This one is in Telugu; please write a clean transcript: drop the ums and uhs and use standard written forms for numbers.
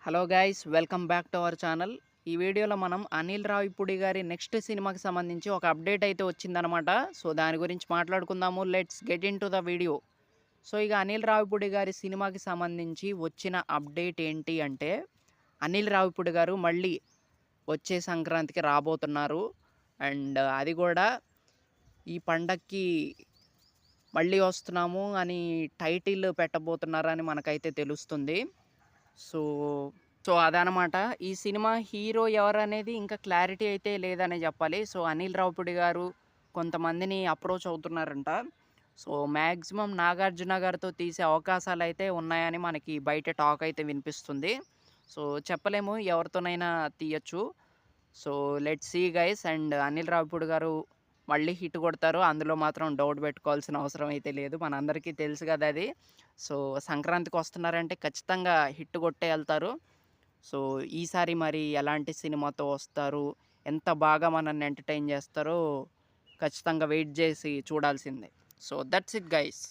Hello guys, welcome back to our channel. ఈ వీడియోలో మనం అనిల్ రావిపూడి గారి నెక్స్ట్ సినిమాకి సంబంధించి ఒక అప్డేట్ అయితే వచ్చిందనమాట. సో దాని గురించి మాట్లాడుకుందాము. Let's get in to the video. So ఇక అనిల్ రావిపూడి గారి సినిమాకి సంబంధించి వచ్చిన అప్డేట్ ఏంటి అంటే, అనిల్ రావిపూడి గారు మళ్ళీ వచ్చే సంక్రాంతికి రాబోతున్నారు. అండ్ అది కూడా ఈ పండక్కి మళ్ళీ వస్తున్నాము అని టైటిల్ పెట్టబోతున్నారని మనకైతే తెలుస్తుంది. సో, సో అదనమాట. ఈ సినిమా హీరో ఎవరనేది ఇంకా క్లారిటీ అయితే లేదనే చెప్పాలి. సో, అనిల్ రావిపూడి గారు కొంతమందిని అప్రోచ్ అవుతున్నారంట. సో, మ్యాక్సిమం నాగార్జున గారితో తీసే అవకాశాలైతే ఉన్నాయని మనకి బయట టాక్ అయితే వినిపిస్తుంది. సో, చెప్పలేము, ఎవరితోనైనా తీయొచ్చు. So, let's see guys. And Anil Ravipudi గారు మళ్ళీ హిట్ కొడతారు. అందులో మాత్రం డౌట్ పెట్టుకోవాల్సిన అవసరం అయితే లేదు. మనందరికీ తెలుసు కదా అది. సో, సంక్రాంతికి వస్తున్నారంటే ఖచ్చితంగా హిట్ కొట్టే ఎళ్తారు. సో, ఈసారి మరి ఎలాంటి సినిమాతో వస్తారు? ఎంత బాగా మనల్ని ఎంటర్‌టైన్ చేస్తారో ఖచ్చితంగా వెయిట్ జేసి చూడాల్సిందే. So, that's it guys.